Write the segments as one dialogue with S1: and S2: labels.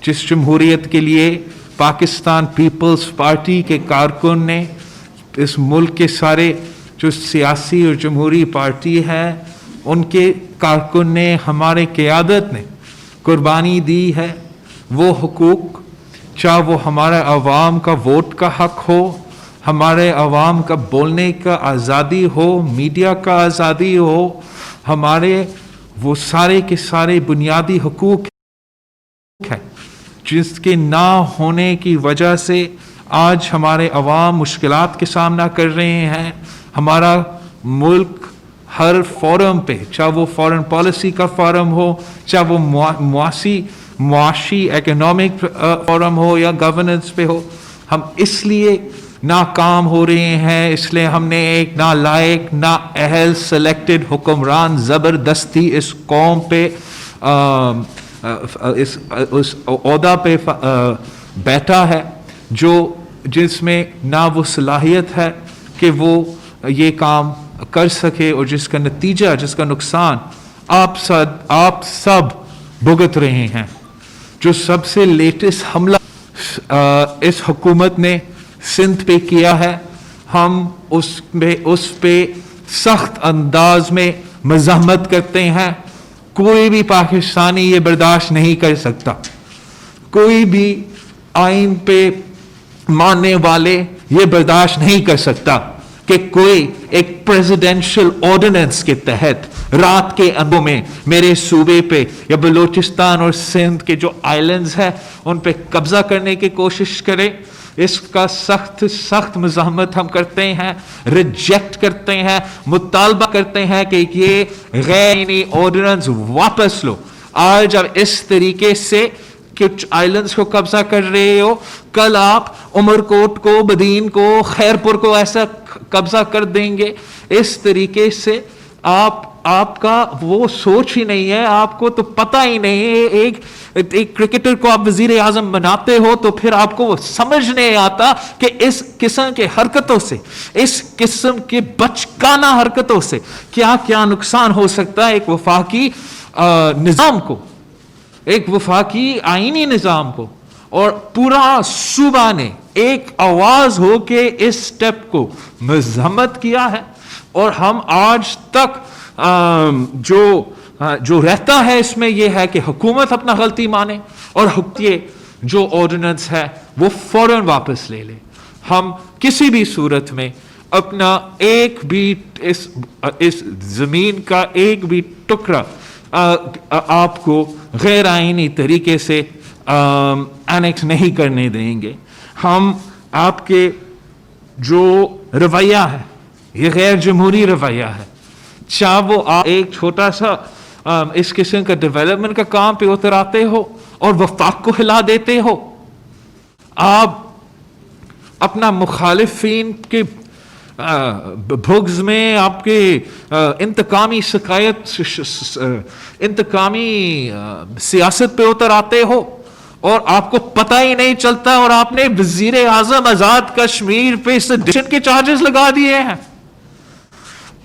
S1: जिस जमहूरियत के लिए पाकिस्तान पीपल्स पार्टी के कारकुन ने, इस मुल्क के सारे जो सियासी और जमहूरी पार्टी है उनके कारकुन ने, हमारे क़यादत ने कुर्बानी दी है, वो हुकूक, चाहे वो हमारे अवाम का वोट का हक हो, हमारे अवाम का बोलने का आज़ादी हो, मीडिया का आज़ादी हो, हमारे वो सारे के सारे बुनियादी हुकूक है जिसके ना होने की वजह से आज हमारे अवाम मुश्किलात के सामना कर रहे हैं। हमारा मुल्क हर फोरम पे, चाहे वो फॉरेन पॉलिसी का फोरम हो, चाहे वो मुआशी इकोनॉमिक फोरम हो या गवर्नेंस पे हो, हम इसलिए नाकाम हो रहे हैं, इसलिए हमने एक नालायक, ना अहल सेलेक्टेड हुक्मरान ज़बरदस्ती इस कौम पे उस ओहदा पे बैठा है जो जिसमें ना वो सलाहियत है कि वो ये काम कर सके, और जिसका नतीजा, जिसका नुकसान आप सब भुगत रहे हैं। जो सबसे लेटेस्ट हमला इस हुकूमत ने सिंध पे किया है, हम उस पे सख्त अंदाज में मज़ाहमत करते हैं। कोई भी पाकिस्तानी ये बर्दाश्त नहीं कर सकता, कोई भी आइन पे मानने वाले ये बर्दाश्त नहीं कर सकता कि कोई एक प्रेसिडेंशियल ऑर्डिनेंस के तहत रात के अंधों में मेरे सूबे पे या बलूचिस्तान और सिंध के जो आइलैंड्स हैं उन पे कब्जा करने की कोशिश करे। इसका सख्त मज़ाहमत हम करते हैं, रिजेक्ट करते हैं, मुतालबा करते हैं कि ये गैर ऑर्डिनेंस वापस लो। आज अब इस तरीके से कुछ आइलैंड्स को कब्जा कर रहे हो, कल आप उमरकोट को, बदीन को, खैरपुर को ऐसा कब्जा कर देंगे। इस तरीके से आपका वो सोच ही नहीं है, आपको तो पता ही नहीं है। एक क्रिकेटर को आप वजीर आजम बनाते हो तो फिर आपको वो समझ नहीं आता कि इस किस्म के हरकतों से, इस किस्म के बचकाना हरकतों से क्या क्या नुकसान हो सकता है एक वफाकी निज़ाम को, एक वफाकी आईनी निज़ाम को। और पूरा सूबा ने एक आवाज हो के इस स्टेप को मज़म्मत किया है, और हम आज तक जो रहता है इसमें यह है कि हुकूमत अपना गलती माने और ये जो ऑर्डिनेंस है वो फौरन वापस ले ले। हम किसी भी सूरत में अपना एक भी इस जमीन का एक भी टुकड़ा आपको गैर आईनी तरीके से एनेक्स नहीं करने देंगे। हम आपके जो रवैया है ये गैर जमहूरी रवैया है, चाहे वो आप एक छोटा सा इस किस्म का डेवलपमेंट का काम पे उतर आते हो और वफाक को हिला देते हो, आप अपना मुखालिफिन के भुग्स में आपके इंतकामी इंतकामी सियासत पे उतर आते हो और आपको पता ही नहीं चलता, और आपने वजीर आजम आजाद कश्मीर पे सेडिशन के चार्जेस लगा दिए हैं।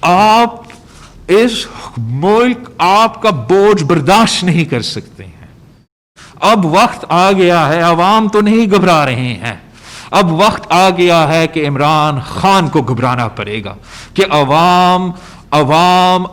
S1: आप इस मुल्क आपका बोझ बर्दाश्त नहीं कर सकते हैं। अब वक्त आ गया है, अवाम तो नहीं घबरा रहे हैं, अब वक्त आ गया है कि इमरान खान को घबराना पड़ेगा कि अवाम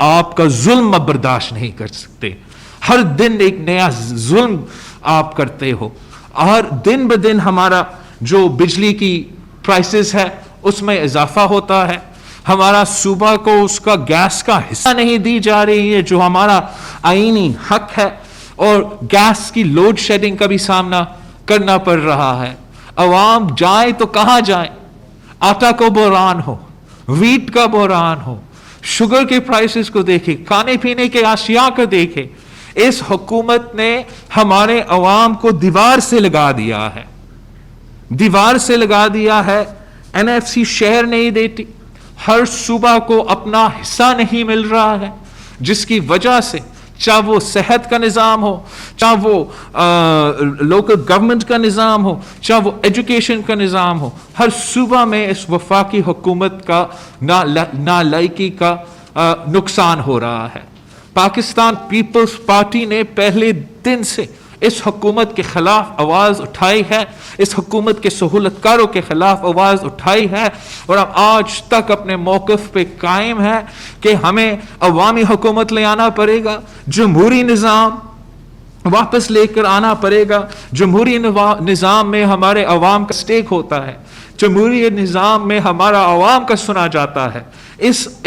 S1: आपका जुल्म बर्दाश्त नहीं कर सकते। हर दिन एक नया जुल्म आप करते हो, हर दिन ब दिन हमारा जो बिजली की प्राइसेस है उसमें इजाफा होता है, हमारा सूबा को उसका गैस का हिस्सा नहीं दी जा रही है जो हमारा आईनी हक है, और गैस की लोड शेडिंग का भी सामना करना पड़ रहा है। अवाम जाए तो कहां जाए, आटा को बहरान हो, वीट का बहरान हो, शुगर के प्राइसेस को देखे, खाने पीने के आशिया को देखे। इस हुकूमत ने हमारे अवाम को दीवार से लगा दिया है, दीवार से लगा दिया है। NFC शहर नहीं देती, हर सूबा को अपना हिस्सा नहीं मिल रहा है, जिसकी वजह से चाहे वो सेहत का निज़ाम हो, चाहे वो लोकल गवर्नमेंट का निज़ाम हो, चाहे वो एजुकेशन का निज़ाम हो, हर सूबा में इस वफाकी हुकूमत का नालायकी का नुकसान हो रहा है। पाकिस्तान पीपल्स पार्टी ने पहले दिन से اس حکومت کے خلاف آواز اٹھائی ہے، اس حکومت کے سہولت کاروں کے خلاف آواز اٹھائی ہے، اور ہم آج تک اپنے موقف پہ قائم ہے کہ ہمیں عوامی حکومت لے آنا پڑے گا، جمہوری نظام واپس لے کر آنا پڑے گا۔ جمہوری نظام میں ہمارے عوام کا سٹیک ہوتا ہے، جمہوری نظام میں ہمارا عوام کا سنا جاتا ہے،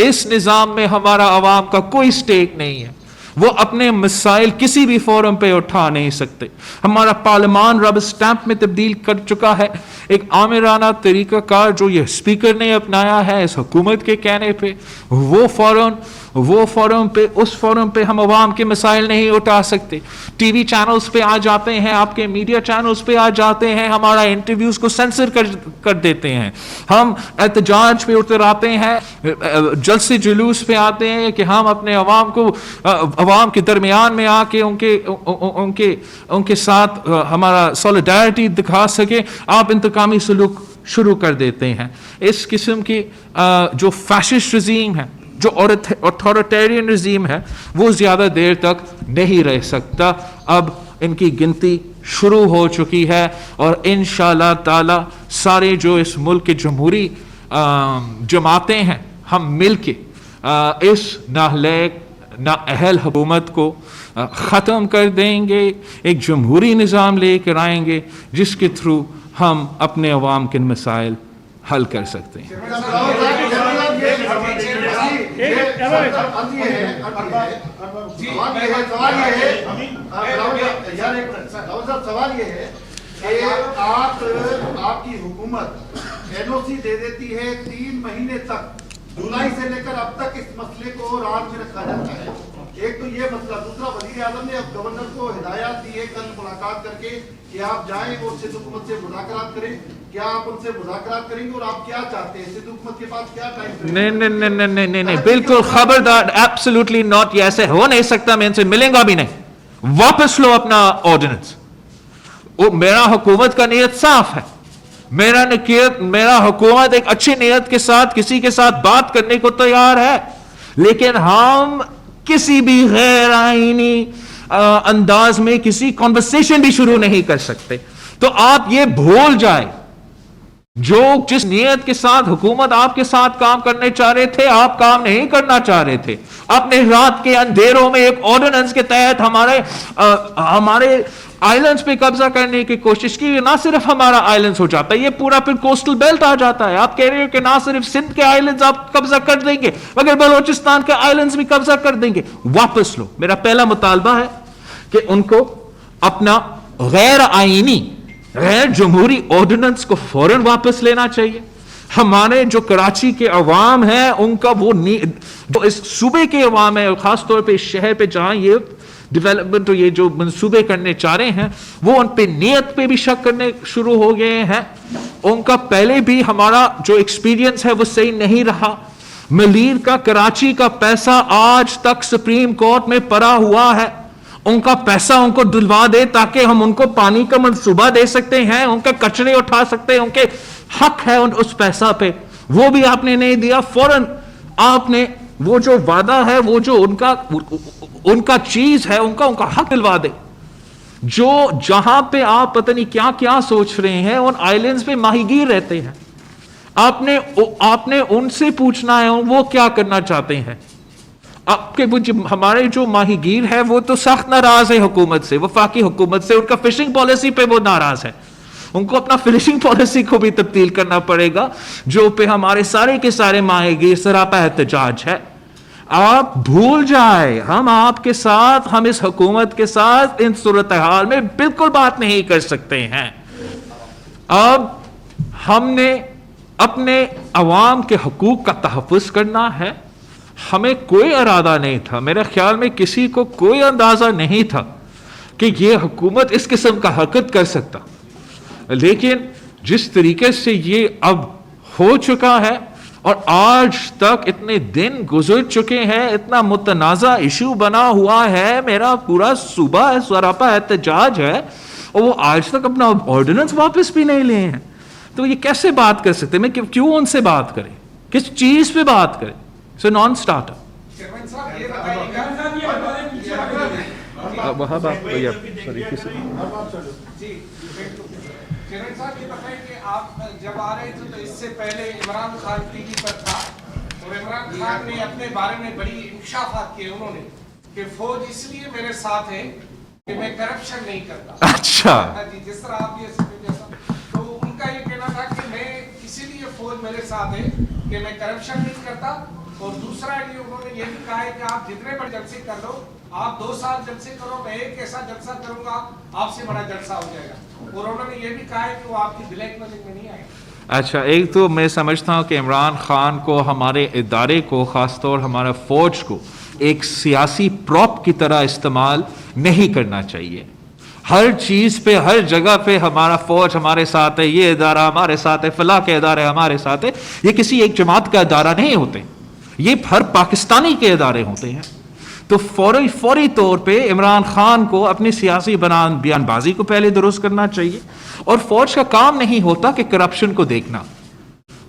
S1: اس نظام میں ہمارا عوام کا کوئی سٹیک نہیں ہے، وہ اپنے مسائل کسی بھی فورم پہ اٹھا نہیں سکتے۔ ہمارا پارلیمان ربر سٹیمپ میں تبدیل کر چکا ہے، ایک آمرانہ طریقہ کار جو یہ اسپیکر نے اپنایا ہے اس حکومت کے کہنے پہ، وہ فورم پہ اس فورم پہ ہم عوام کے مسائل نہیں اٹھا سکتے۔ ٹی وی چینلز پہ آ جاتے ہیں، آپ کے میڈیا چینلز پہ آ جاتے ہیں، ہمارا انٹرویوز کو سینسر کر دیتے ہیں، ہم احتجاج پہ اتر آتے ہیں، جلسے جلوس پہ آتے ہیں کہ ہم اپنے عوام کے درمیان میں آ کے ان کے ساتھ ہمارا سولیڈیرٹی دکھا سکے، آپ انتقامی سلوک شروع کر دیتے ہیں۔ اس قسم کی جو فیشسٹ رژیم ہے، جو اتھارٹیرین رژیم ہے، وہ زیادہ دیر تک نہیں رہ سکتا۔ اب ان کی گنتی شروع ہو چکی ہے، اور انشاءاللہ تعالی سارے جو اس ملک کے جمہوری جماعتیں ہیں، ہم مل کے اس نااہل نااہل حکومت کو ختم کر دیں گے، ایک جمہوری نظام لے کر آئیں گے جس کے تھرو ہم اپنے عوام کے مسائل حل کر سکتے ہیں۔
S2: سوال یہ ہے کہ آپ کی حکومت این او سی دے دیتی ہے 3 مہینے تک، جولائی سے لے کر اب تک اس مسئلے کو راز میں رکھا جاتا ہے۔ ایک تو یہ مسئلہ، دوسرا وزیر اعظم نے اب گورنر کو ہدایات دی ہے کل ملاقات کر کے کہ آپ جائیں اور سندھ حکومت سے مذاکرات کریں۔ کیا آپ ان سے مذاکرات کریں گے اور آپ کیا چاہتے ہیں؟ سندھ حکومت کے پاس کیا ٹائم؟
S1: نہیں، بالکل خبردار، ایبسولوٹلی ناٹ، یہ ایسے ہو نہیں سکتا، میں ان سے ملیں گا بھی نہیں۔ واپس لو اپنا آرڈیننس۔ میرا حکومت کا نیت صاف ہے، میرا حکومت ایک اچھی نیت کے ساتھ کسی کے ساتھ بات کرنے کو تیار ہے، لیکن ہم کسی بھی غیر آئینی انداز میں کسی کنورسیشن بھی شروع نہیں کر سکتے۔ تو آپ یہ بھول جائیں، جس نیت کے ساتھ حکومت آپ کے ساتھ کام کرنے چاہ رہے تھے، آپ کام نہیں کرنا چاہ رہے تھے۔ اپنے رات کے اندھیروں میں ایک آرڈیننس کے تحت ہمارے آئلینڈز پہ قبضہ کرنے کی کوشش کی۔ نہ صرف ہمارا آئلینڈز ہو جاتا ہے، یہ پورا پھر کوسٹل بیلٹ آ جاتا ہے۔ آپ کہہ رہے ہو کہ نہ صرف سندھ کے آئلینڈز آپ قبضہ کر دیں گے، مگر بلوچستان کے آئلینڈز بھی قبضہ کر دیں گے۔ واپس لو۔ میرا پہلا مطالبہ ہے کہ ان کو اپنا غیر آئینی، غیر جمہوری آرڈیننس کو فوراً واپس لینا چاہیے۔ ہمارے جو کراچی کے عوام ہیں، ان کا جو اس صوبے کے عوام ہیں، خاص طور پہ اس شہر پہ جہاں یہ ڈیولپمنٹ اور یہ جو منصوبے کرنے چاہ رہے ہیں، وہ ان پہ نیت پہ بھی شک کرنے شروع ہو گئے ہیں۔ ان کا پہلے بھی ہمارا جو ایکسپیرینس ہے وہ صحیح نہیں رہا۔ ملیر کا کراچی کا پیسہ آج تک سپریم کورٹ میں پڑا ہوا ہے۔ ان کا پیسہ ان کو دلوا دے تاکہ ہم ان کو پانی کا منصوبہ دے سکتے ہیں، ان کا کچرے اٹھا سکتے ہیں، ان کے حق ہے اس پیسہ پہ، وہ بھی آپ نے نہیں دیا۔ فوراً آپ نے وہ جو وعدہ ہے، وہ جو ان کا چیز ہے، ان کا حق دلوا دے۔ جو جہاں پہ آپ پتہ نہیں کیا کیا سوچ رہے ہیں، ان آئلینڈز پہ ماہی گیر رہتے ہیں، آپ نے ان سے پوچھنا ہے وہ کیا کرنا چاہتے ہیں۔ ہمارے جو ماہی گیر ہے وہ تو سخت ناراض ہے حکومت سے، وفاقی حکومت سے، ان کا فشنگ پالیسی پہ وہ ناراض ہے۔ ان کو اپنا فشنگ پالیسی کو بھی تبدیل کرنا پڑے گا، جو پہ ہمارے سارے کے سارے ماہی گیر سراپا احتجاج ہے۔ آپ بھول جائے، ہم آپ کے ساتھ، ہم اس حکومت کے ساتھ ان صورتحال میں بالکل بات نہیں کر سکتے ہیں۔ اب ہم نے اپنے عوام کے حقوق کا تحفظ کرنا ہے۔ ہمیں کوئی ارادہ نہیں تھا، میرے خیال میں کسی کو کوئی اندازہ نہیں تھا کہ یہ حکومت اس قسم کا حرکت کر سکتا، لیکن جس طریقے سے یہ اب ہو چکا ہے، اور آج تک اتنے دن گزر چکے ہیں، اتنا متنازع ایشو بنا ہوا ہے، میرا پورا صوبہ سراپا احتجاج ہے، اور وہ آج تک اپنا آرڈیننس واپس بھی نہیں لے ہیں، تو یہ کیسے بات کر سکتے؟ میں کیوں ان سے بات کریں؟ کس چیز پہ بات کریں؟ نان اسٹارٹر۔ वहाब आप या सॉरी किसी
S3: जी किरण साहब ये बताएं कि आप जब आ रहे थे तो इससे पहले इमरान खान टीवी पर था और इमरान खान ने अपने बारे में बड़ी इंकशाफात किए उन्होंने कि फौज इसलिए मेरे साथ है कि मैं करप्शन नहीं करता।
S1: अच्छा
S3: जी जिस तरह आप ये जैसा तो उनका ये कहना था कि मैं इसीलिए फौज मेरे साथ है कि मैं करप्शन नहीं करता और दूसरा ये उन्होंने ये भी कहा है कि आप जितने बड़े जलसे कर लो आप 2 साल जलसे करो मैं एक ऐसा जलसा करूंगा आपसे बड़ा जलसा हो जाएगा और उन्होंने ये भी कहा है कि वो आपकी ब्लैक मेलिंग में नहीं आएगा।
S1: अच्छा एक तो मैं समझता हूँ कि इमरान खान को हमारे इदारे को ख़ासतौर हमारा फ़ौज को एक सियासी प्रॉप की तरह इस्तेमाल नहीं करना चाहिए। हर चीज़ पे हर जगह पे हमारा फ़ौज हमारे साथ है, ये इदारा हमारे साथ है, फलां के इदारे हमारे साथ है। ये किसी एक जमात का इदारा नहीं होते, ये हर पाकिस्तानी के इदारे होते हैं। तो फौरी तौर पे इमरान खान को अपनी सियासी बयानबाजी को पहले दुरुस्त करना चाहिए और फौज का काम नहीं होता कि करप्शन को देखना।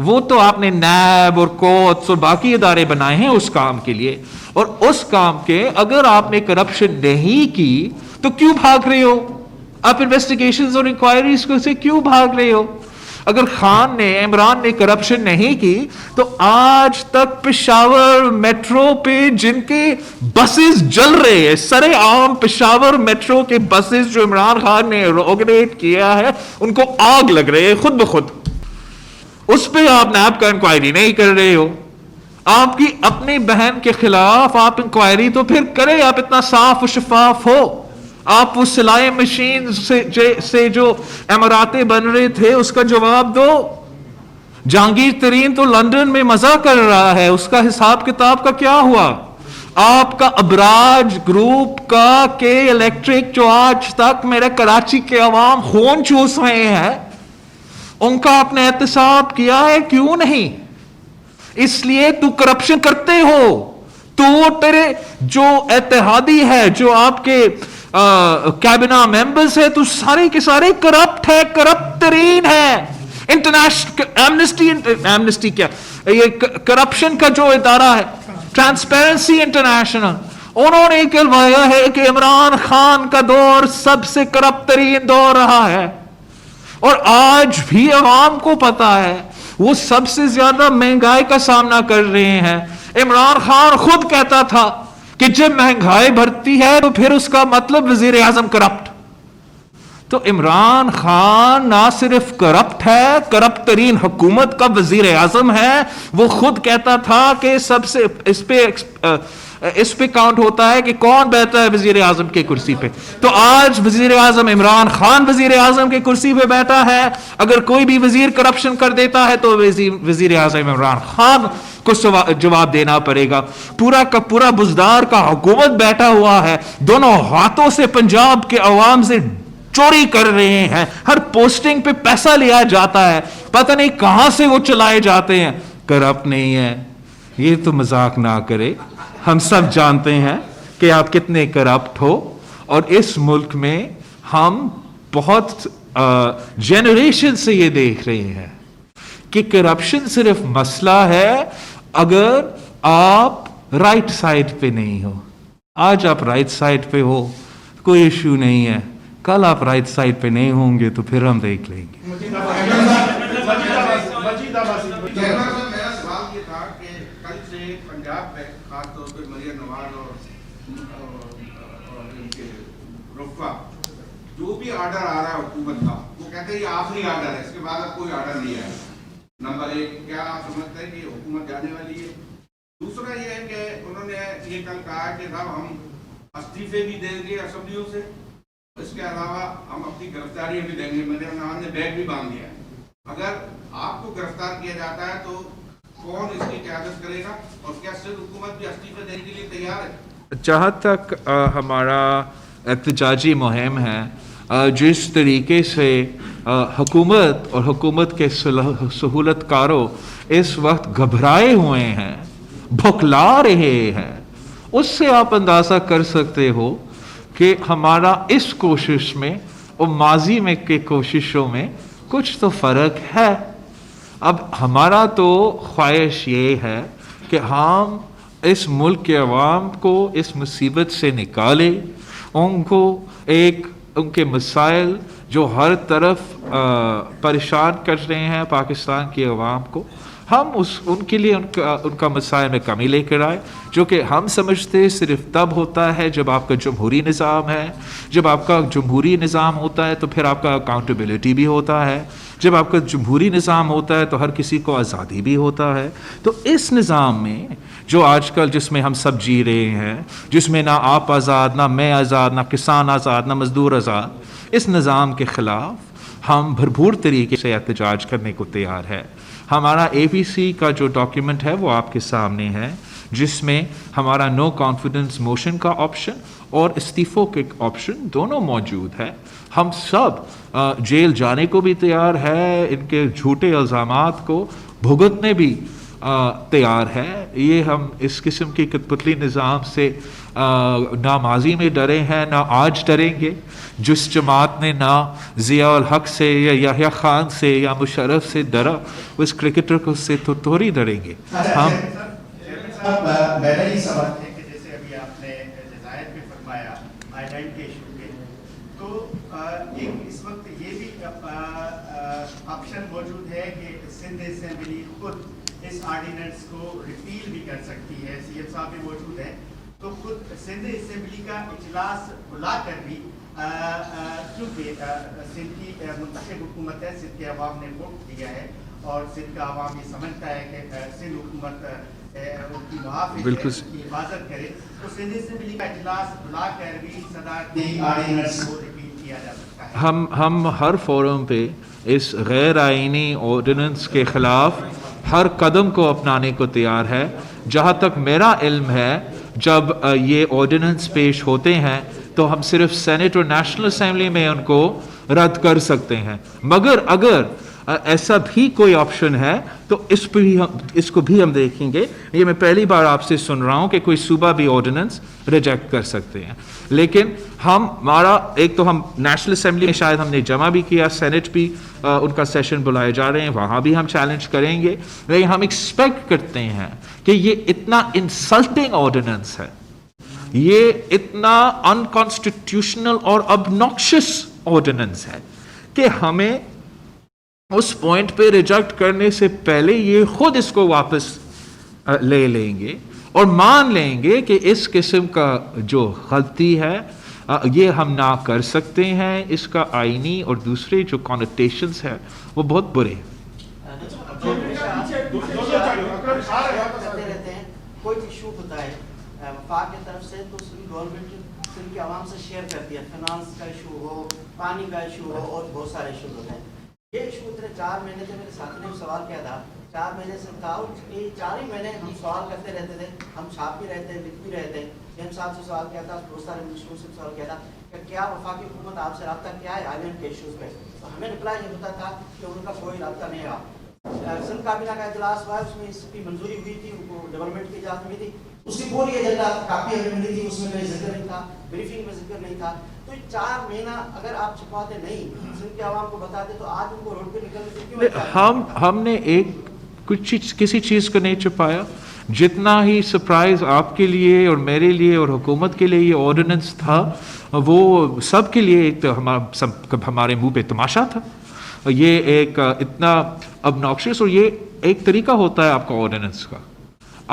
S1: वो तो आपने नैब और कोर्ट्स और बाकी इदारे बनाए हैं उस काम के लिए, और उस काम के अगर आपने करप्शन नहीं की तो क्यों भाग रहे हो आप? इन्वेस्टिगेशंस और इंक्वायरीज को से क्यों भाग रहे हो? अगर खान ने इमरान ने करप्शन नहीं की तो आज तक पेशावर मेट्रो पे जिनके बसेस जल रहे हैं, सरे आम पेशावर मेट्रो के बसेस जो इमरान खान ने ऑर्गेनाइज किया है उनको आग लग रही है खुद ब खुद। उस पे आप नैब का इंक्वायरी नहीं कर रहे हो। आपकी अपनी बहन के खिलाफ आप इंक्वायरी तो फिर करें, आप इतना साफ और शफाफ हो। आप उस सिलाई मशीन से जो इमारतें बन रहे थे उसका जवाब दो। जहांगीर तरीन तो लंदन में मजा कर रहा है, उसका हिसाब किताब का क्या हुआ? आपका अबराज ग्रुप का के इलेक्ट्रिक जो आज तक मेरे कराची के अवाम खून चूस रहे हैं उनका आपने एहतसाब किया है क्यों नहीं? इसलिए तू करप्शन करते हो, तो तेरे जो इत्तेहादी है जो आपके कैबिना मेंबर्स है तो सारे के सारे करप्ट है, करप्ट तरीन है। इंटरनेशनल एमनेस्टी क्या ये करप्शन का जो इदारा है ट्रांसपेरेंसी इंटरनेशनल, उन्होंने कहलवाया है कि इमरान खान का दौर सबसे करप्ट तरीन दौर रहा है और आज भी अवाम को पता है वो सबसे ज्यादा महंगाई का सामना कर रहे हैं। इमरान खान खुद कहता था कि जब महंगाई बढ़ती है तो फिर उसका मतलब वजीर आजम करप्ट। तो इमरान खान ना सिर्फ करप्ट है, करप्ट तरीन हुकूमत का वजीर आजम है। वो खुद कहता था कि सबसे इस पे काउंट होता है कि कौन बैठा है वजीर आजम के कुर्सी पे। तो आज वजीर आजम इमरान खान वजीर आजम के कुर्सी पे बैठा है। अगर कोई भी वजीर करप्शन कर देता है तो वजीर आजम इमरान खान को जवाब देना पड़ेगा। पूरा का पूरा बुजदार का हुकूमत बैठा हुआ है, दोनों हाथों से पंजाब के अवाम से चोरी कर रहे हैं। हर पोस्टिंग पे पैसा लिया जाता है, पता नहीं कहां से वो चलाए जाते हैं। करप्ट नहीं है, ये तो मजाक ना करे। हम सब जानते हैं कि आप कितने करप्ट हो और इस मुल्क में हम बहुत जेनरेशन से ये देख रहे हैं कि करप्शन सिर्फ मसला है अगर आप राइट साइड पे नहीं हो। आज आप राइट साइड पे हो, कोई इशू नहीं है। कल आप राइट साइड पे नहीं होंगे तो फिर हम देख लेंगे।
S4: मेरा सवाल ये था कि कल से पंजाब में खासतौर पर मरियम नवाज और इनके रुफा जो भी ऑर्डर आ रहा है हुकूमत का वो कहते हैं ये आखिरी ऑर्डर है, इसके बाद अब कोई ऑर्डर नहीं आया। नंबर 1, क्या आप समझते हैं कि हुकूमत जाने वाली है? दूसरा ये है कि उन्होंने ये कल कहा कि साहब हम इस्तीफे भी देंगे असेंबलियों से, इसके अलावा हम अपनी गिरफ्तारी भी देंगे। मरियम नवाज ने बैग भी बांध दिया। अगर आपको गिरफ्तार किया जाता है तो कौन इसकी क़यादत करेगा और क्या सिर्फ हुकूमत भी इस्तीफे देने के लिए तैयार है?
S1: जहाँ तक हमारा एहतजाजी मुहिम है, जिस तरीके से हुकूमत और हुकूमत के सहूलतकारों इस वक्त घबराए हुए हैं, भुखला रहे हैं, उससे आप अंदाज़ा कर सकते हो कि हमारा इस कोशिश में और माजी में के कोशिशों में कुछ तो फ़र्क है। अब हमारा तो ख्वाहिश ये है कि हम इस मुल्क के अवाम को इस मुसीबत से निकालें, उनको एक उनके मसाइल जो हर तरफ परेशान कर रहे हैं पाकिस्तान की अवाम को, हम उनके लिए उनका मसाइल में कमी लेकर आए, जो कि हम समझते हैं सिर्फ तब होता है जब आपका जमहूरी निज़ाम है। जब आपका जमहूरी निज़ाम होता है तो फिर आपका अकाउंटेबिलिटी भी होता है। जब आपका जमहूरी निज़ाम होता है तो हर किसी को आज़ादी भी होता है। तो इस निज़ाम में जो आजकल जिसमें हम सब जी रहे हैं, जिसमें ना आप आज़ाद, ना मैं आज़ाद, ना किसान आज़ाद, ना मज़दूर आज़ाद, इस निज़ाम के ख़िलाफ़ हम भरपूर तरीके से एहतजाज करने को तैयार है। हमारा APC का जो डॉक्यूमेंट है वो आपके सामने है, जिसमें हमारा नो कॉन्फिडेंस मोशन का ऑप्शन और इस्तीफ़ों के ऑप्शन दोनों मौजूद है। हम सब जेल जाने को भी तैयार है, इनके झूठे इल्ज़ामात को भुगतने भी तैयार है। ये हम इस किस्म की कठपुतली निज़ाम से ना माजी में डरे हैं, ना आज डरेंगे। जिस जमात ने ना ज़िया उल हक से या याह्या खान से या मुशर्रफ से डरा, उस क्रिकेटर को से तो थोड़ी डरेंगे हम।
S5: मेरा ही सवाल है कि जैसे अभी आपने जज़ायर पे फरमाया आइलैंड के इशू पे, तो एक इस वक्त ये भी ऑप्शन मौजूद है कि सिंध असेंबली खुद इस ऑर्डिनेंस को रिपील भी कर सकती है। CM साहब भी मौजूद हैं, तो खुद सिंध असेंबली का इजलास बुलाकर भी क्योंकि सिंध की मुंतखब हुकूमत है, सिंध के अवाम ने वोट दिया है और सिंध का अवाम ये समझता है कि सिंध हुकूमत उनकी मुहाफ़िज़ है, उनकी हिफाजत करे, तो सिंध असेंबली का इजलास बुलाकर भी सदारती ऑर्डिनेंस को रिपील किया जा सकता है।
S1: हम हर फोरम पे इस गैर आइनी ऑर्डिनेंस के ख़िलाफ़ हर कदम को अपनाने को तैयार है। जहाँ तक मेरा इल्म है, जब ये ऑर्डिनेंस पेश होते हैं तो हम सिर्फ सेनेट और नेशनल असेंबली में उनको रद्द कर सकते हैं, मगर अगर ऐसा भी कोई ऑप्शन है तो इसको भी हम देखेंगे। ये मैं पहली बार आपसे सुन रहा हूँ कि कोई सूबा भी ऑर्डिनेंस रिजेक्ट कर सकते हैं। लेकिन हमारा एक तो हम नेशनल असेंबली में शायद हमने जमा भी किया, सेनेट भी उनका सेशन बुलाए जा रहे हैं, वहाँ भी हम चैलेंज करेंगे। लेकिन हम एक्सपेक्ट करते हैं कि ये इतना इंसल्टिंग ऑर्डिनेंस है, ये इतना अनकॉन्स्टिट्यूशनल और ऑब्नॉक्शियस ऑर्डिनेंस है कि हमें उस पॉइंट पे रिजेक्ट करने से पहले ये खुद इसको वापस ले लेंगे और मान लेंगे कि इस किस्म का जो गलती है ये हम ना कर सकते हैं। इसका आईनी और दूसरे जो कॉनोटेशंस है वो बहुत बुरे हैं।
S6: कोई इशू होता है वफाक की तरफ से तो गवर्नमेंट सिंध के आवाम से शेयर करती है, फाइनेंस का इशू हो, पानी का इशू हो और बहुत सारे इशू होते हैं। ये इशू इतने 4 महीने से मेरे साथी ने सवाल किया था, 4 महीने से था, ये 4 ही महीने हम सवाल करते रहते थे, हम छाप भी रहते लिख भी रहते। CM साहब से सवाल किया था, बहुत सारे मिनिस्टरों से सवाल किया था कि क्या वफाकी हुकूमत आपसे रब्ता क्या है आइलैंड के इशूज़ पे, तो हमें रिप्लाई ये होता था कि उनका कोई रब्ता नहीं रहा। सिंध काबीना का इजलास हुआ, उसमें इसकी मंजूरी हुई थी, उनको डेवलपमेंट की इजाज़त हुई थी, उसकी पूरी एजेंडा काफ़ी हमें मिली थी, उसमें कोई जिक्र नहीं था, ब्रीफिंग में जिक्र नहीं था। तो 4 महीना अगर आप छुपाते नहीं, सिंध के आवाम को बताते, तो आज उनको रोड पे निकलने से क्यों?
S1: हमने एक किसी चीज़ को नहीं छुपाया। जितना ही सरप्राइज आपके लिए और मेरे लिए और हुकूमत के लिए ये ऑर्डिनेंस था, वो सब के लिए एक तो हमारे मुंह पे तमाशा था। ये एक इतना ऑब्नॉक्शियस, और ये एक तरीका होता है आपका ऑर्डिनेंस का,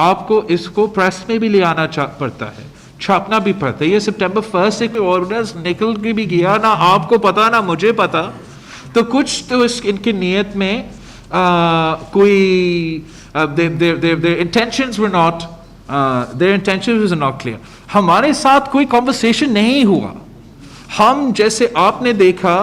S1: आपको इसको प्रेस में भी ले आना पड़ता है, छापना भी पड़ता है। ये सितंबर 1 से कोई ऑर्डिनेंस निकल के भी गया, ना आपको पता ना मुझे पता, तो कुछ तो इनकी नीयत में कोई their intentions were not their intentions were not clear। हमारे साथ कोई कॉन्वर्सेशन नहीं हुआ। हम जैसे आपने देखा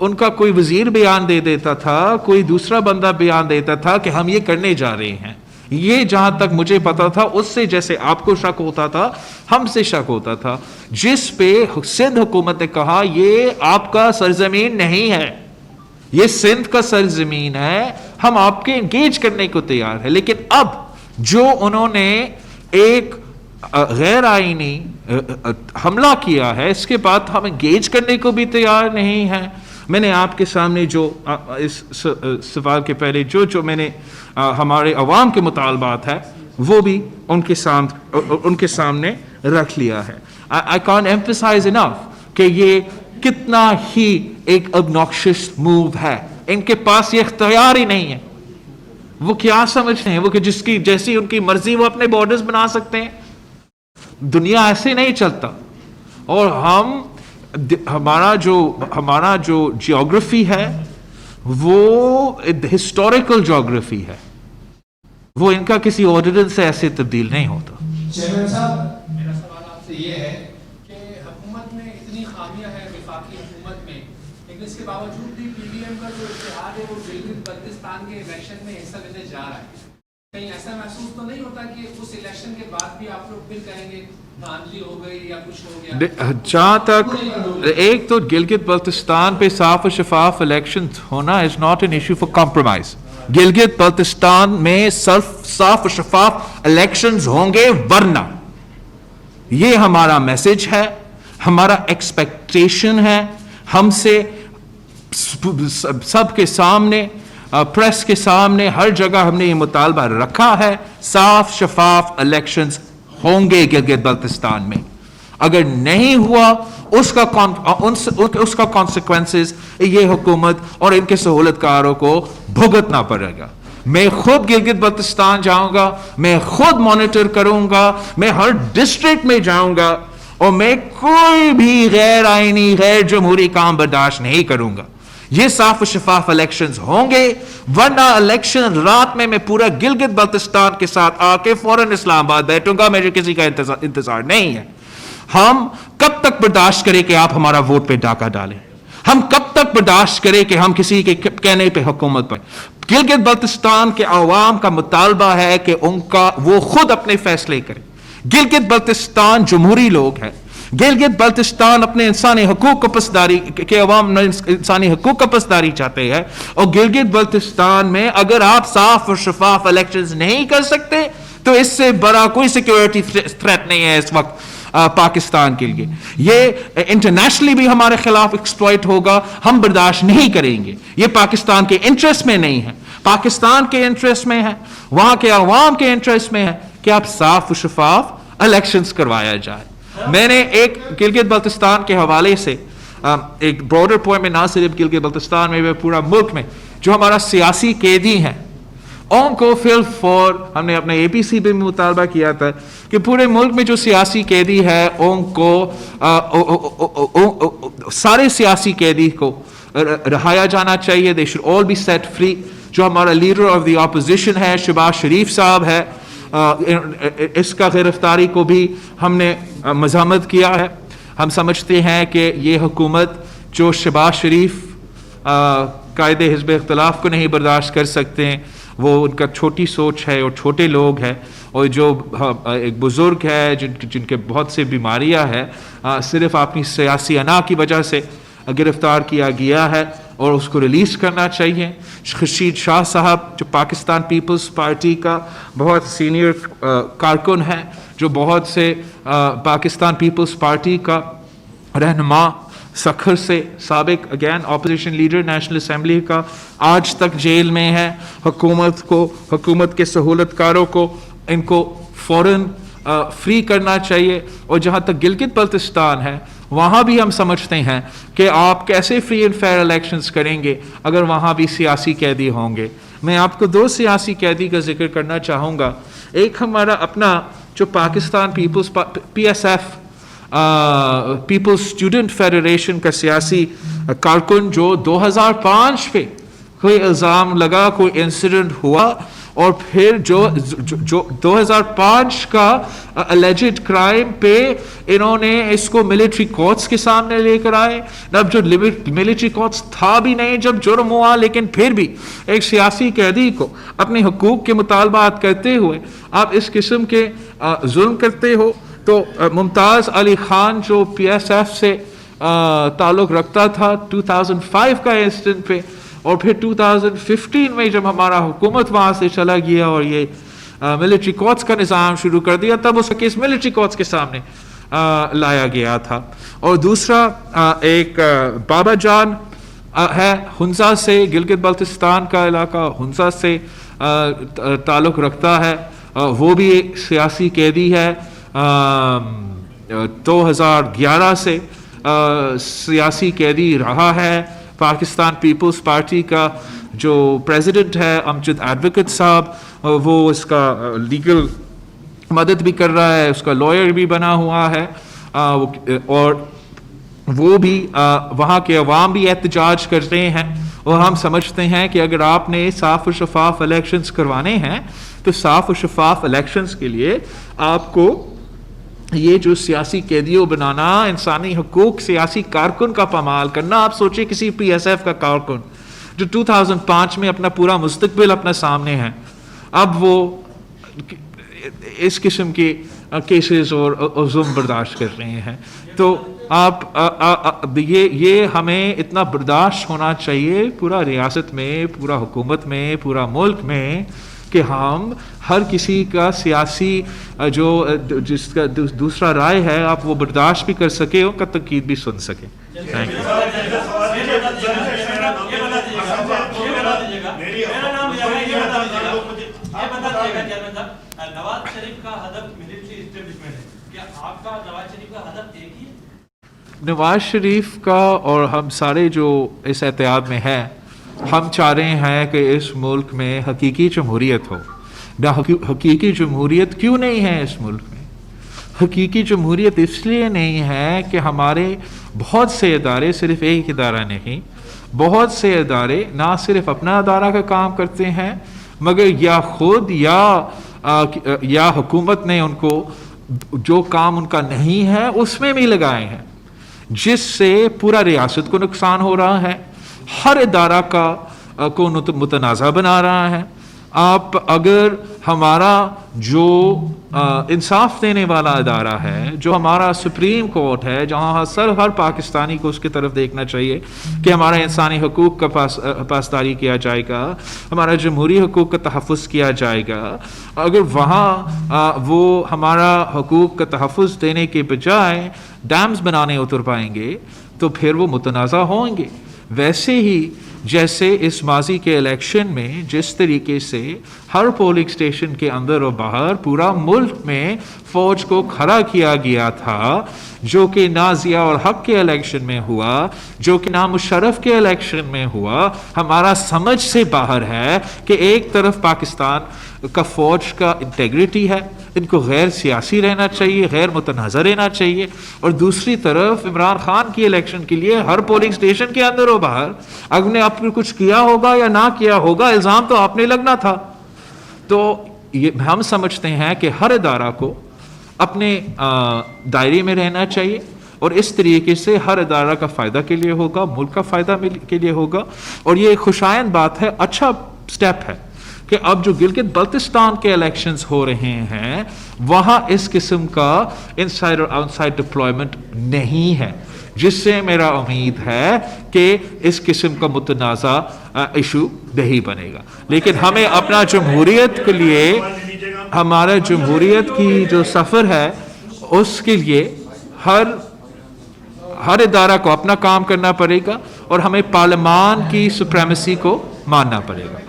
S1: उनका कोई वजीर बयान दे देता था, कोई दूसरा बंदा बयान देता था कि हम ये करने जा रहे हैं। ये जहां तक मुझे पता था उससे जैसे आपको शक होता था, हमसे शक होता था, जिस पे सिंध हुकूमत ने कहा ये आपका सरजमीन नहीं है, ये सिंध का सरजमीन है, हम आपके एंगेज करने को तैयार है। लेकिन अब जो उन्होंने एक गैर आईनी हमला किया है, इसके बाद हम एंगेज करने को भी तैयार नहीं हैं। मैंने आपके सामने जो इस सवाल के पहले जो मैंने हमारे अवाम के मुतालबात है वो भी उनके सामने रख लिया है। I can't emphasize enough کہ یہ کتنا ہی ایک obnoxious move ہے. ان کے پاس یہ اختیار ہی نہیں ہے. وہ کیا سمجھتے ہیں وہ کہ جس کی جیسی ان کی مرضی وہ اپنے بارڈرز بنا سکتے ہیں. دنیا ایسے نہیں چلتا. اور ہمارا جو جیوگرافی ہے وہ ہسٹوریکل جیوگرافی ہے. وہ ان کا کسی آرڈیننس سے ایسے تبدیل نہیں ہوتا.
S7: چیئرمین صاحب میرا سوال آپ سے یہ ہے کہ حکومت میں اتنی خامیاں ہیں وفاقی حکومت میں، لیکن اس کے باوجود بھی پی ڈی ایم کا جو اتحاد ہے وہ گلگت بلتستان کے الیکشن میں حصہ لینے جا رہا ہے. کہیں ایسا محسوس تو نہیں ہوتا کہ اس الیکشن کے بعد بھی آپ لوگ پھر کہیں گے دھاندلی ہو گئی یا کچھ ہو گیا؟
S1: جہاں تک ایک تو گلگت بلتستان پہ صاف و شفاف الیکشن ہونا is not an issue for compromise. Gilgit Baltistan میں صاف و شفاف الیکشنز ہوں گے، ورنہ یہ ہمارا میسج ہے، ہمارا ایکسپیکٹیشن ہے. ہم سے سب کے سامنے، پریس کے سامنے، ہر جگہ ہم نے یہ مطالبہ رکھا ہے، صاف شفاف الیکشنز ہوں گے گلگت بلتستان میں. اگر نہیں ہوا اس کا کانسیکوینسز یہ حکومت اور ان کے سہولت کاروں کو بھگتنا پڑے گا. میں خود گلگت بلتستان جاؤں گا، میں خود مانیٹر کروں گا، میں ہر ڈسٹرکٹ میں جاؤں گا، اور میں کوئی بھی غیر آئینی غیر جمہوری کام برداشت نہیں کروں گا. یہ صاف و شفاف الیکشنز ہوں گے، ورنہ الیکشن رات میں پورا گلگت بلتستان کے ساتھ آ کے فوراً اسلام آباد بیٹھوں گا. مجھے کسی کا انتظار نہیں ہے. ہم کب تک برداشت کریں کہ آپ ہمارا ووٹ پہ ڈاکہ ڈالیں؟ ہم کب تک برداشت کریں کہ ہم کسی کے کہنے پہ حکومت پر؟ گلگت بلتستان کے عوام کا مطالبہ ہے کہ وہ خود اپنے فیصلے کریں. گلگت بلتستان جمہوری لوگ ہیں. گلگت بلتستان اپنے انسانی حقوق کو پاسداری کے عوام انسانی حقوق کا پاسداری چاہتے ہیں. اور گلگت بلتستان میں اگر آپ صاف اور شفاف الیکشنز نہیں کر سکتے تو اس سے بڑا کوئی سیکیورٹی تھریٹ نہیں ہے اس وقت پاکستان کے لیے. یہ انٹرنیشنلی بھی ہمارے خلاف ایکسپلائٹ ہوگا. ہم برداشت نہیں کریں گے. یہ پاکستان کے انٹرسٹ میں نہیں ہے. پاکستان کے انٹرسٹ میں ہے، وہاں کے عوام کے انٹرسٹ میں ہے کہ آپ صاف و شفاف الیکشنز کروایا جائے. میں نے ایک گلگت بلتستان کے حوالے سے ایک براڈر پوائنٹ میں، نہ صرف گلگت بلتستان میں پورا ملک میں جو ہمارا سیاسی قیدی ہیں ان کو ہم نے اپنے اے پی سی بھی مطالبہ کیا تھا کہ پورے ملک میں جو سیاسی قیدی ہے ان کو سارے سیاسی قیدی کو رہایا جانا چاہیے. they should all be set free. جو ہمارا لیڈر آف دی اپوزیشن ہے شہباز شریف صاحب ہے، اس کا گرفتاری کو بھی ہم نے مذمت کیا ہے. ہم سمجھتے ہیں کہ یہ حکومت جو شہباز شریف قائد حزب اختلاف کو نہیں برداشت کر سکتے ہیں، وہ ان کا چھوٹی سوچ ہے اور چھوٹے لوگ ہیں، اور جو ایک بزرگ ہے جن کے بہت سے بیماریاں ہیں، صرف اپنی سیاسی انا کی وجہ سے گرفتار کیا گیا ہے اور اس کو ریلیز کرنا چاہیے. خورشید شاہ صاحب جو پاکستان پیپلز پارٹی کا بہت سینئر کارکن ہے، جو بہت سے پاکستان پیپلز پارٹی کا رہنما سکھر سے سابق again opposition leader national assembly کا، آج تک جیل میں ہے. حکومت کے سہولت کاروں کو ان کو فوراً فری کرنا چاہیے. اور جہاں تک گلگت بلتستان ہے وہاں بھی ہم سمجھتے ہیں کہ آپ کیسے فری اینڈ فیئر الیکشنز کریں گے اگر وہاں بھی سیاسی قیدی ہوں گے. میں آپ کو 2 سیاسی قیدی کا ذکر کرنا چاہوں گا. ایک ہمارا اپنا جو Pakistan peoples P S F peoples student federation کا سیاسی کارکن جو 2005 پہ کوئی الزام لگا، کوئی انسیڈنٹ ہوا، اور پھر جو 2005 کا الیجڈ کرائم پہ انہوں نے اس کو ملٹری کورٹس کے سامنے لے کر آئے. اب جو ملٹری کورٹس تھا بھی نہیں جب جرم ہوا، لیکن پھر بھی ایک سیاسی قیدی کو اپنے حقوق کے مطالبات کرتے ہوئے آپ اس قسم کے ظلم کرتے ہو. تو ممتاز علی خان جو پی ایس ایف سے تعلق رکھتا تھا 2005 کا انسیڈنٹ پہ، اور پھر 2015 میں جب ہمارا حکومت وہاں سے چلا گیا اور یہ ملٹری کورٹس کا نظام شروع کر دیا، تب اس کا کیس ملٹری کورٹس کے سامنے لایا گیا تھا. اور دوسرا ایک بابا جان ہے ہنزا سے، گلگت بلتستان کا علاقہ ہنزا سے تعلق رکھتا ہے، وہ بھی ایک سیاسی قیدی ہے. 2011 से सियासी कैदी रहा है। पाकिस्तान पीपल्स पार्टी का जो प्रेसिडेंट है अमजद एडवोकेट साहब, वो इसका लीगल मदद भी कर रहा है, उसका लॉयर भी बना हुआ है, और वो भी वहाँ के अवाम भी एहतजाज कर रहे हैं। और हम समझते हैं कि अगर आपने साफ और शफाफ इलेक्शंस करवाने हैं तो साफ और शफाफ इलेक्शंस के लिए आपको ये जो सियासी कैदियों बनाना, इंसानी हकूक सियासी कारकुन का पामाल करना। आप सोचिए किसी PSF का कारकुन जो 2005 में अपना पूरा मुस्तकबिल अपना सामने है, अब वो इस किस्म के केसेस और जुल्म बर्दाश्त कर रहे हैं। तो आप ये हमें इतना बर्दाश्त होना चाहिए पूरा रियासत में, पूरा हुकूमत में, पूरा मुल्क में, कि हम हर किसी का सियासी जो जिसका दूसरा राय है आप वो बर्दाश्त भी कर सके, उनका तकीद भी सुन सके। Thank you.
S8: नवाज शरीफ का हदफ मिलिट्री एस्टेब्लिशमेंट है, क्या आपका नवाज शरीफ का हदफ एक ही है?
S1: नवाज शरीफ का और हम सारे जो इस एहतियाब में है, हम चाह रहे हैं कि इस मुल्क में हकीकी जमहूरियत हो। ना हकीकी जमहूरियत क्यों नहीं है इस मुल्क में? हकीकी जमहूरियत इसलिए नहीं है कि हमारे बहुत से इदारे, सिर्फ एक इदारा नहीं, बहुत से इदारे ना सिर्फ अपना इदारा का काम करते हैं, मगर या खुद या हुकूमत ने उनको जो काम उनका नहीं है उसमें भी लगाए हैं, जिससे पूरा रियासत को नुकसान हो रहा है, हर इदारा को मुतनाज़ा बना रहा है। आप अगर हमारा जो इंसाफ देने वाला इदारा है, जो हमारा सुप्रीम कोर्ट है, जहाँ हर पाकिस्तानी को उसकी तरफ देखना चाहिए कि हमारा इंसानी हकूक़ का पासदारी किया जाएगा, हमारा जमहूरी हकूक़ का तहफ़्फ़ुज़ किया जाएगा, अगर वहाँ वो हमारा हकूक़ का तहफ़्फ़ुज़ देने के बजाय डैम्स बनाने उतर पाएंगे तो फिर वो मुतनाज़ा होंगे। वैसे ही जैसे इस माजी के इलेक्शन में जिस तरीके से हर पोलिंग स्टेशन के अंदर और बाहर पूरा मुल्क में फ़ौज को खड़ा किया गया था, जो कि ना ज़िया और हक के इलेक्शन में हुआ, जो कि ना मुशर्रफ के इलेक्शन में हुआ, हमारा समझ से बाहर है कि एक तरफ पाकिस्तान का फ़ौज का इंटेग्रिटी है, इनको गैर सियासी रहना चाहिए, गैर मुतनाज़ा रहना चाहिए, और दूसरी तरफ इमरान खान की इलेक्शन के लिए हर पोलिंग स्टेशन के अंदर और बाहर आपने आपने कुछ किया होगा या ना किया होगा, इल्ज़ाम तो आपने लगना था। तो ये हम समझते हैं कि हर इदारा को अपने दायरे में रहना चाहिए, और इस तरीके से हर इदारा का फ़ायदा के लिए होगा, मुल्क का फ़ायदा के लिए होगा। और ये खुशायन बात है, अच्छा स्टेप है कि अब जो गिलगित बल्तिस्तान के इलेक्शंस हो रहे हैं वहाँ इस किस्म का इनसाइड और आउटसाइड डिप्लॉयमेंट नहीं है, जिससे मेरा उम्मीद है कि इस किस्म का मुतनाज़ा इशू नहीं बनेगा। लेकिन हमें अपना जमहूरियत के लिए, हमारा जमहूरियत की जो सफ़र है उसके लिए हर इदारा को अपना काम करना पड़ेगा, और हमें पार्लियामान की सुप्रीमेसी को मानना पड़ेगा।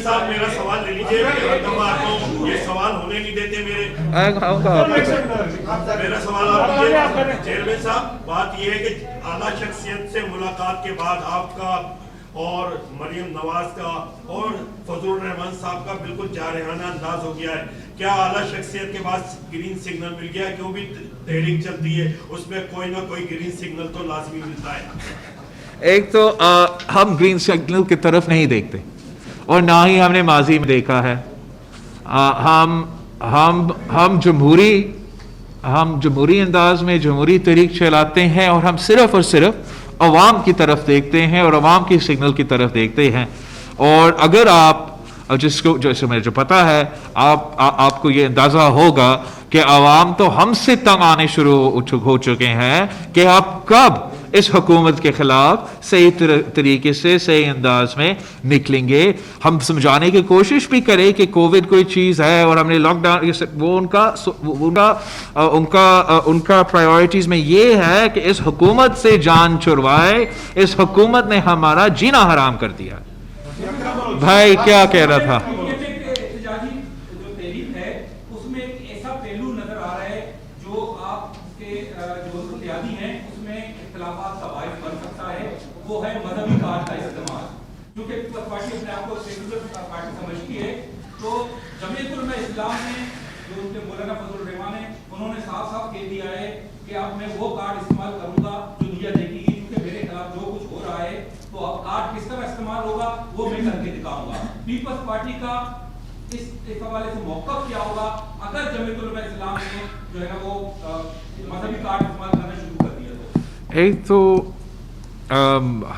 S9: साहब मेरा सवाल ले लीजिए, ये सवाल होने नहीं देते मेरे मेरा सवाल आप लीजिए। चेयरमैन साहब, बात ये है कि आला शख्सियत से मुलाकात के बाद आपका और मरियम नवाज का और फजल रहमान साहब का बिल्कुल जारहाना अंदाज हो गया है। क्या आला शख्सियत के पास ग्रीन सिग्नल मिल गया? क्यों भी तहरीक चलती है उसमें कोई ना कोई ग्रीन सिग्नल तो लाजमी मिलता है।
S1: एक तो हम ग्रीन सिग्नल की तरफ नहीं देखते, और ना ही हमने माजी में देखा है। हम जमहूरी अंदाज में जमहूरी तरीक चलाते हैं, और हम सिर्फ और सिर्फ अवाम की तरफ देखते हैं और अवाम की सिग्नल की तरफ देखते हैं। और अगर आप जिसको जैसे मुझे जो पता है, आपको ये अंदाज़ा होगा कि अवाम तो हमसे तंग आने शुरू हो चुके हैं कि आप कब इस हुकूमत के खिलाफ सही तरीके से सही अंदाज में निकलेंगे। हम समझाने की कोशिश भी करें कि कोविड कोई चीज़ है और हमने लॉकडाउन, वो उनका प्रायोरिटीज़ में ये है कि इस हुकूमत से जान छुड़वाए, इस हुकूमत ने हमारा जीना हराम कर दिया। भाई क्या कह रहा था?
S10: एहतजाजी जो तहरीक है उसमें एक ऐसा पहलू नजर आ रहा है जो आपके जो बुनियादी हैं उसमें इख्तिलाफात का बायस बन सकता है, वो है मजहबी कार्ड का इस्तेमाल। क्योंकि पीपल्स पार्टी अपने आप को सेक्युलर पार्टी समझती है, तो जमीयत उलमा इस्लाम ने जो उनके मौलाना फजल रहमान है उन्होंने साफ साफ कह दिया है कि अब मैं वो कार्ड इस्तेमाल करूंगा जो दुनिया देखेगी, क्योंकि मेरे खिलाफ जो कुछ हो रहा है तो अब कार्ड किस तरह इस्तेमाल होगा वो मैं करके दिखाऊंगा। पीपल्स पार्टी का इस हवाले से मौक़िफ़ क्या होगा अगर जमीयत उलमा इस्लाम ने जो है ना वो मजहबी कार्ड इस्तेमाल करना शुरू कर दिया तो?
S1: एक तो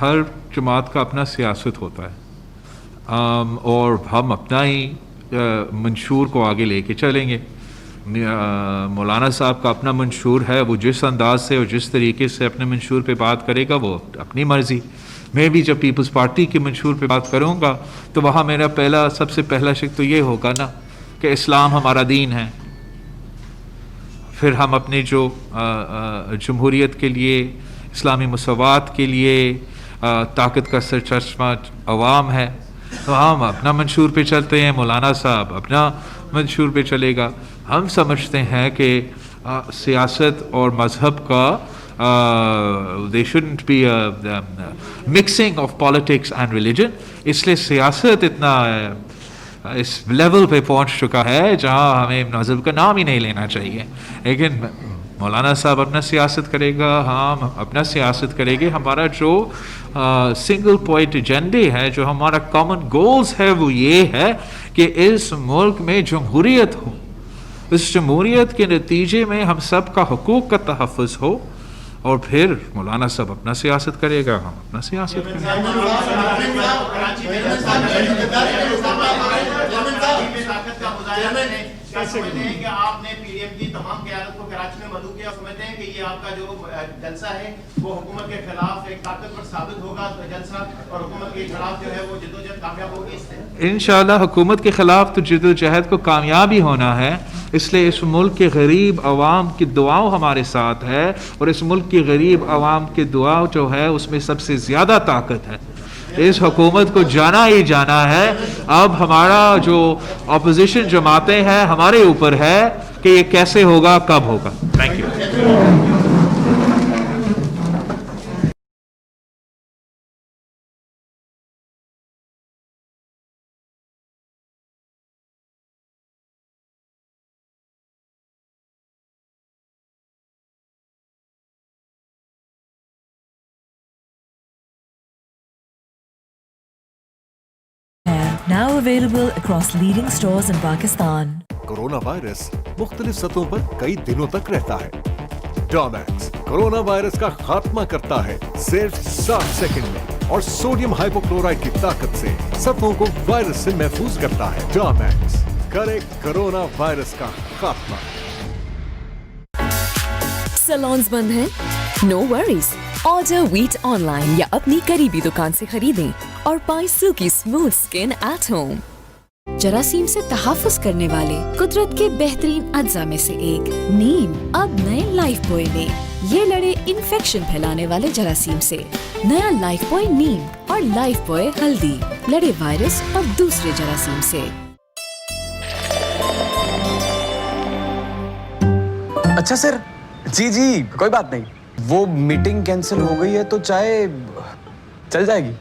S1: हर जमात का अपना सियासत होता है और हम अपना ही मंशूर को आगे लेके चलेंगे। मौलाना साहब का अपना मंशूर है, वो जिस अंदाज से और जिस तरीके से अपने मंशूर पे बात करेगा वो अपनी मर्ज़ी। मैं भी जब पीपल्स पार्टी के मंशूर पे बात करूँगा तो वहाँ मेरा सबसे पहला शिक तो ये होगा ना कि इस्लाम हमारा दीन है। फिर हम अपने जो जमहूरियत के लिए, इस्लामी मसवात के लिए ताकत का सरचश्मा अवाम है, तो हम अपना मंशूर पे चलते हैं, मौलाना साहब अपना मंशूर पे चलेगा। हम समझते हैं कि सियासत और मज़हब का they shouldn't be a mixing of politics and religion, इसलिए सियासत इतना इस लेवल पे पहुंच चुका है जहां हमें मज़हब का नाम ही नहीं लेना चाहिए। लेकिन मौलाना साहब अपना सियासत करेगा, हम अपना सियासत करेंगे। हमारा जो सिंगल पॉइंट एजेंडे है, जो हमारा कॉमन गोल्स है, वो ये है कि इस मुल्क में जमहूरियत हो, इस जमहूरियत के नतीजे में हम सब का हुकूक का तहफ़्फ़ुज़ हो, और फिर मौलाना साहब अपना सियासत करेगा, हम अपना सियासत
S5: करेंगे। आपने पीडीएम की तमाम क़यादत को कराची में मदऊ किया, समझते हैं कि ये आपका जो जलसा है वो हुकूमत के खिलाफ एक ताकतवर साबित होगा, तो जलसा और हुकूमत के खिलाफ जो है वो जद्दोजहद कामयाब होगी इससे?
S1: इंशाअल्लाह हुकूमत के खिलाफ तो जद्दोजहद को कामयाबी होना है, इसलिए इस मुल्क के गरीब आवाम की दुआओं हमारे साथ है, और इस मुल्क की गरीब आवाम की दुआ जो है उसमें सबसे ज़्यादा ताकत है। इस हुकूमत को जाना ही जाना है। अब हमारा जो अपोजिशन जमातें हैं हमारे ऊपर है कि ये कैसे होगा, कब होगा। Thank you.
S11: Now available across leading stores in Pakistan.
S12: Corona virus मुख्तलिफ सतहों पर कई दिनों तक रहता है। डॉमैक्स कोरोना वायरस का खात्मा करता है सिर्फ 60 सेकंड में, और सोडियम हाइपोक्लोराइड की ताकत से सतहों को वायरस से महफूज करता है। डॉमैक्स करे कोरोना वायरस का खात्मा।
S11: सैलून्स बंद हैं? No worries. Order Veet online या अपनी करीबी दुकान से खरीदें और पाएं silky smooth skin at home. जरासीम से तहफ़्फ़ुज़ करने वाले कुदरत के बेहतरीन अज्जा में से एक नीम अब नए लाइफ बॉय में। ये लड़े इन्फेक्शन फैलाने वाले जरासीम से। नया लाइफ बॉय नीम और लाइफ बॉय हल्दी लड़े वायरस और दूसरे जरासीम से।
S13: अच्छा सर, जी कोई बात नहीं, वो मीटिंग कैंसिल हो गई है तो चाय चल जाएगी।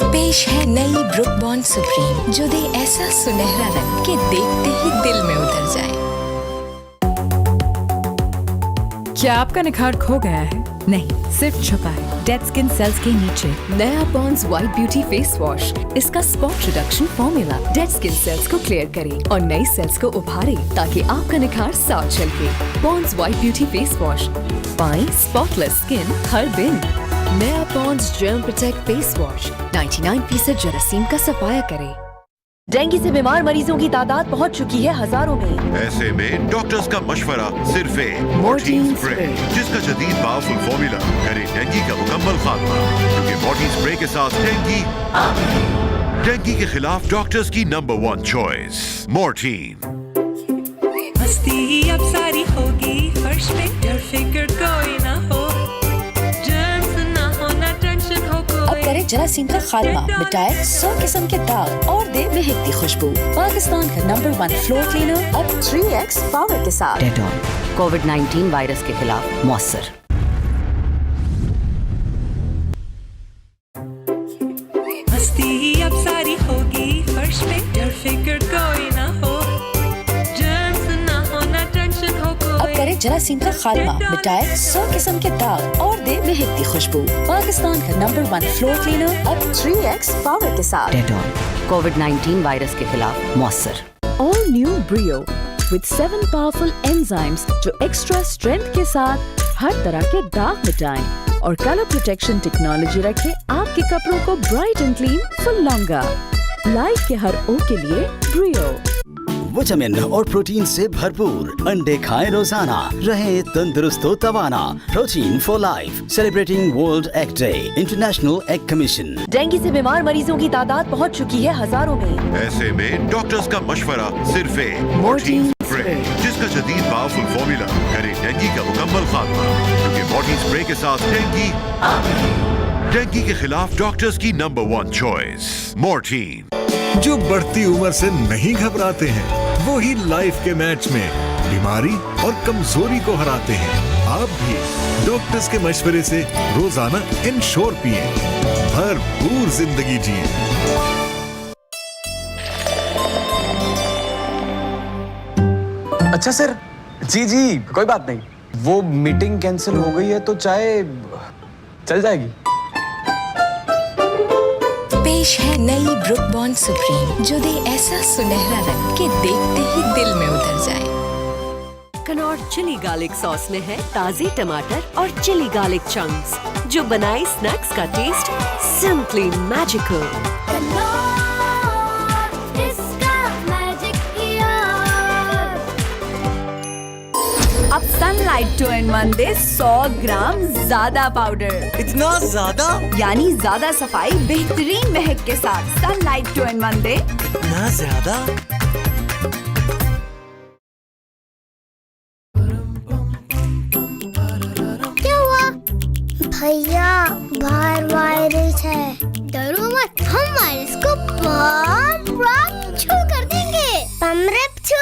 S11: पेश है नई ब्रुक बॉन्ड सुप्रीम, जो दे ऐसा सुनहरा रंग कि देखते ही दिल में उतर जाए। क्या आपका निखार खो गया है? नहीं, सिर्फ छुपा है डेड स्किन सेल्स के नीचे। नया Pond's white beauty face wash, इसका spot reduction formula dead skin cells को क्लियर करे और नई सेल्स को उभारे, ताकि आपका निखार साफ झलके। Pond's white beauty face wash, पाएं स्पॉटलेस स्किन हर दिन। नया Pond's gel protect face wash 99% जरासीम का सफाया करे। डेंगू से बीमार मरीजों की तादाद पहुंच चुकी है हजारों में।
S12: ऐसे में डॉक्टर्स का मशवरा सिर्फ मॉर्टीन स्प्रे, जिसका जदीद पावरफुल फॉर्मूला करे डेंगू का मुकम्मल खात्मा। क्योंकि मॉर्टीन स्प्रे के साथ डेंगू के खिलाफ डॉक्टर्स की नंबर 1 चॉइस मॉर्टीन।
S14: मस्ती अब सारी होगी फर्श पे, फिक्र कोई ना हो, जर्म्स ना हो, ना टेंशन हो कोई।
S11: अब करे जरासीम का खात्मा, मिटाए 100 किस्म के दाग और दे महकती खुशबू। पाकिस्तान का नंबर 1 फ्लोर क्लीनर अब 3x पावर के साथ।
S15: डेटॉल कोविड-19 वायरस के खिलाफ मौसर।
S14: मस्ती अब सारी होगी फर्श पे, डर फिक्र कोई ना हो, जर्म्स ना होना टेंशन हो कोई।
S11: अब करे जरासीम का खात्मा, मिटाए 100 किस्म के दाग और दे महकती खुशबू। पाकिस्तान का नंबर 1 फ्लोर क्लीनर अब 3x पावर के साथ।
S15: डेटॉल कोविड-19 वायरस के खिलाफ मौसर।
S11: All new Brio with 7 powerful enzymes जो एक्स्ट्रा स्ट्रेंथ के साथ हर तरह के दाग मिटाएं और कलर प्रोटेक्शन टेक्नोलॉजी रखे आपके कपड़ों को bright and clean for longer. Life के हर ओ के लिए Brio।
S16: विटामिन और प्रोटीन से भरपूर अंडे खाएं रोजाना, रहें तंदुरुस्त व तवाना। Protein for life, celebrating world egg day, international egg commission.
S11: Dengue से बीमार मरीजों की तादाद पहुंच चुकी है हजारों में।
S17: ऐसे में डॉक्टर्स का मशवरा सिर्फ मॉर्टीन स्प्रे, जिसका जदीद पावरफुल फॉर्मूला करे डेंगू का मुकम्मल खात्मा। क्योंकि मॉर्टीन स्प्रे के साथ डेंगू के खिलाफ डॉक्टर्स की नंबर 1 चॉइस मॉर्टीन।
S12: जो बढ़ती उम्र से नहीं घबराते हैं वो ही लाइफ के मैच में बीमारी और कमजोरी को हराते हैं। आप भी डॉक्टर्स के मशवरे से रोजाना इंश्योर पिए, भरपूर जिंदगी जिए।
S13: अच्छा सर, जी कोई बात नहीं, वो मीटिंग कैंसिल हो गई है तो चाय चल जाएगी।
S11: पेश है नई ब्रुक बॉन्ड सुप्रीम जो दे ऐसा सुनहरा रंग कि देखते ही दिल में उतर जाए।
S15: कनौर चिली गार्लिक सॉस में है ताजे टमाटर और चिली गार्लिक चंक्स जो बनाए स्नैक्स का टेस्ट सिंपली मैजिकल।
S11: अब सनलाइट 2-in-1 दे 100 ग्राम ज्यादा पाउडर।
S16: इतना ज्यादा?
S11: यानी ज्यादा सफाई बेहतरीन महक के साथ। सनलाइट 2-in-1 दे
S16: इतना ज्यादा?
S18: क्या हुआ? भैया बाहर वायरस है, डरो मत, हम वायरस को